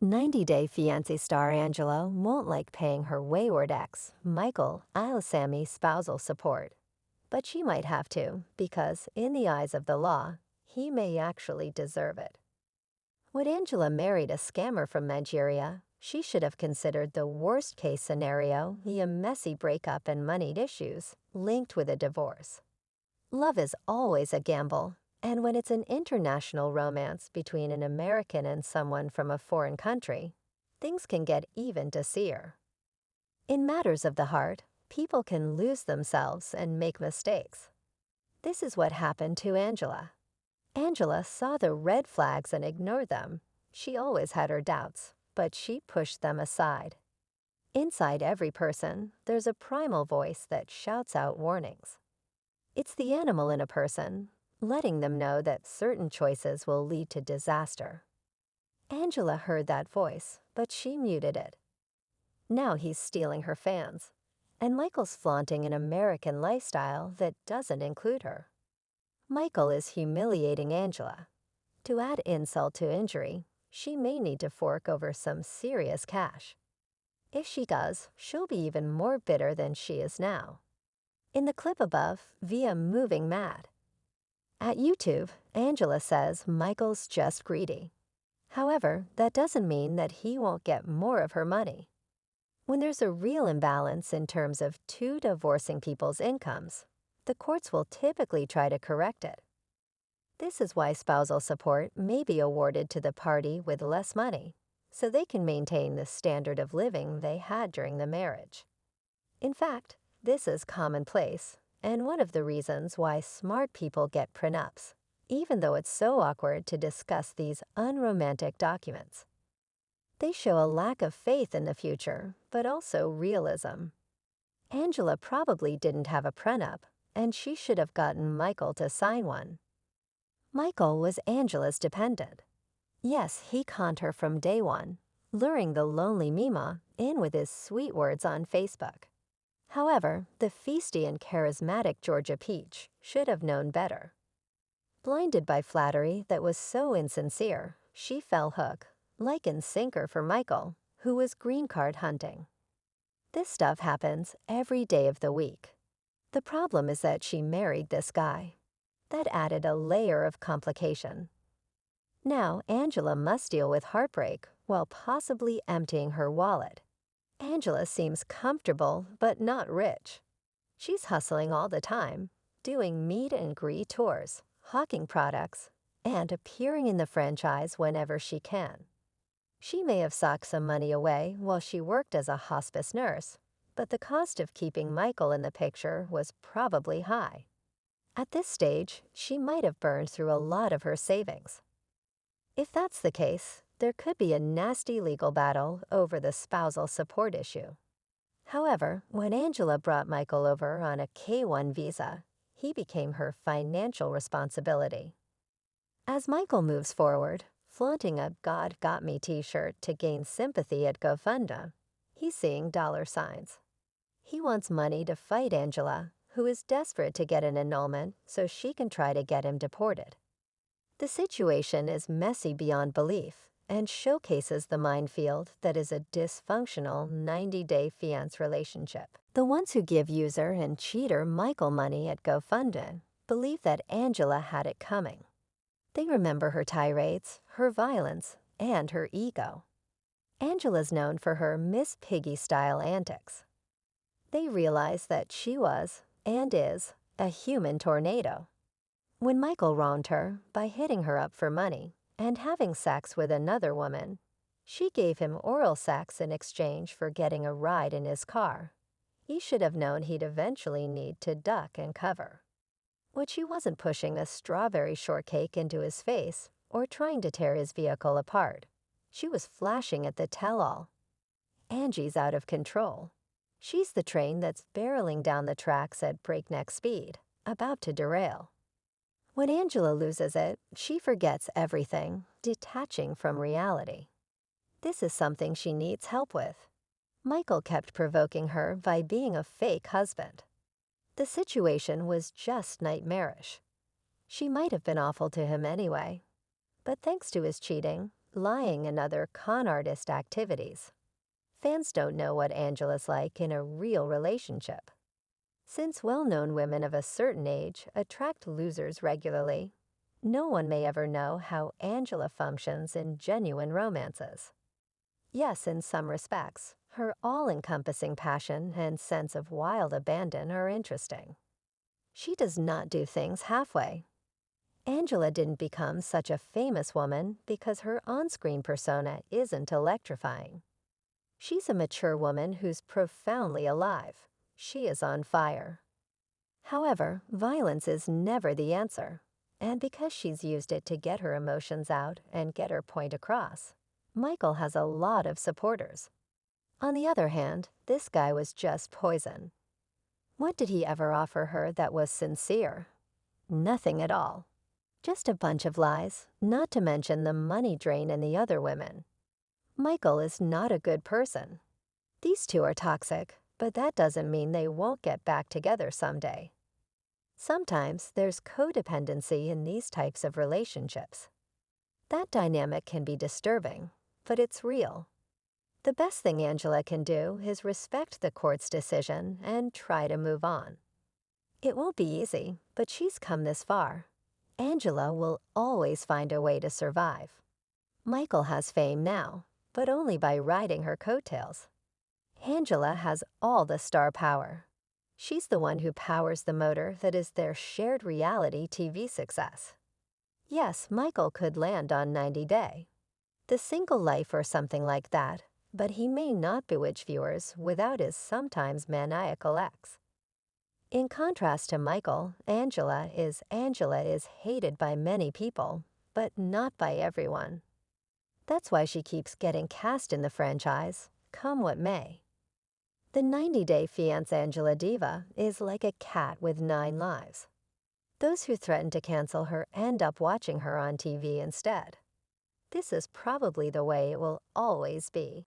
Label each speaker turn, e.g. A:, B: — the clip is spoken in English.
A: 90-Day Fiancé star Angela won't like paying her wayward ex, Michael Sammy spousal support. But she might have to, because, in the eyes of the law, he may actually deserve it. When Angela married a scammer from Nigeria, she should have considered the worst-case scenario, a messy breakup and moneyed issues, linked with a divorce. Love is always a gamble, and when it's an international romance between an American and someone from a foreign country, things can get even dicier. In matters of the heart, people can lose themselves and make mistakes. This is what happened to Angela. Angela saw the red flags and ignored them. She always had her doubts, but she pushed them aside. Inside every person, there's a primal voice that shouts out warnings. It's the animal in a person, letting them know that certain choices will lead to disaster. Angela heard that voice, but she muted it. Now he's stealing her fans, and Michael's flaunting an American lifestyle that doesn't include her. Michael is humiliating Angela. To add insult to injury, she may need to fork over some serious cash. If she does, she'll be even more bitter than she is now. In the clip above, via Moving Mad. At YouTube, Angela says Michael's just greedy. However, that doesn't mean that he won't get more of her money. When there's a real imbalance in terms of two divorcing people's incomes, the courts will typically try to correct it. This is why spousal support may be awarded to the party with less money, so they can maintain the standard of living they had during the marriage. In fact, this is commonplace, and one of the reasons why smart people get prenups, even though it's so awkward to discuss these unromantic documents. They show a lack of faith in the future, but also realism. Angela probably didn't have a prenup, and she should have gotten Michael to sign one. Michael was Angela's dependent. Yes, he conned her from day one, luring the lonely Mima in with his sweet words on Facebook. However, the feisty and charismatic Georgia Peach should have known better. Blinded by flattery that was so insincere, she fell hook, like and sinker for Michael, who was green card hunting. This stuff happens every day of the week. The problem is that she married this guy. That added a layer of complication. Now Angela must deal with heartbreak while possibly emptying her wallet. Angela seems comfortable but not rich. She's hustling all the time, doing meet and greet tours, hawking products, and appearing in the franchise whenever she can. She may have socked some money away while she worked as a hospice nurse, but the cost of keeping Michael in the picture was probably high. At this stage, she might have burned through a lot of her savings. If that's the case, there could be a nasty legal battle over the spousal support issue. However, when Angela brought Michael over on a K-1 visa, he became her financial responsibility. As Michael moves forward, flaunting a God Got Me t-shirt to gain sympathy at GoFundMe, he's seeing dollar signs. He wants money to fight Angela, who is desperate to get an annulment so she can try to get him deported. The situation is messy beyond belief and showcases the minefield that is a dysfunctional 90-day fiancé relationship. The ones who give user and cheater Michael money at GoFundMe believe that Angela had it coming. They remember her tirades, her violence, and her ego. Angela's known for her Miss Piggy-style antics. They realize that she was, and is, a human tornado. When Michael wronged her by hitting her up for money and having sex with another woman, she gave him oral sex in exchange for getting a ride in his car. He should have known he'd eventually need to duck and cover. But she wasn't pushing a strawberry shortcake into his face or trying to tear his vehicle apart. She was flashing at the tell-all. Angie's out of control. She's the train that's barreling down the tracks at breakneck speed, about to derail. When Angela loses it, she forgets everything, detaching from reality. This is something she needs help with. Michael kept provoking her by being a fake husband. The situation was just nightmarish. She might have been awful to him anyway. But thanks to his cheating, lying, and other con artist activities. Fans don't know what Angela's like in a real relationship. Since well-known women of a certain age attract losers regularly, no one may ever know how Angela functions in genuine romances. Yes, in some respects, her all-encompassing passion and sense of wild abandon are interesting. She does not do things halfway. Angela didn't become such a famous woman because her on-screen persona isn't electrifying. She's a mature woman who's profoundly alive. She is on fire. However, violence is never the answer, and because she's used it to get her emotions out and get her point across, Michael has a lot of supporters. On the other hand, this guy was just poison. What did he ever offer her that was sincere? Nothing at all. Just a bunch of lies, not to mention the money drain in the other women. Michael is not a good person. These two are toxic, but that doesn't mean they won't get back together someday. Sometimes there's codependency in these types of relationships. That dynamic can be disturbing, but it's real. The best thing Angela can do is respect the court's decision and try to move on. It won't be easy, but she's come this far. Angela will always find a way to survive. Michael has fame now, but only by riding her coattails. Angela has all the star power. She's the one who powers the motor that is their shared reality TV success. Yes, Michael could land on 90 Day, The Single Life or something like that, but he may not bewitch viewers without his sometimes maniacal ex. In contrast to Michael, Angela is hated by many people, but not by everyone. That's why she keeps getting cast in the franchise, come what may. The 90-day Fiancé Angela Diva is like a cat with 9 lives. Those who threaten to cancel her end up watching her on TV instead. This is probably the way it will always be.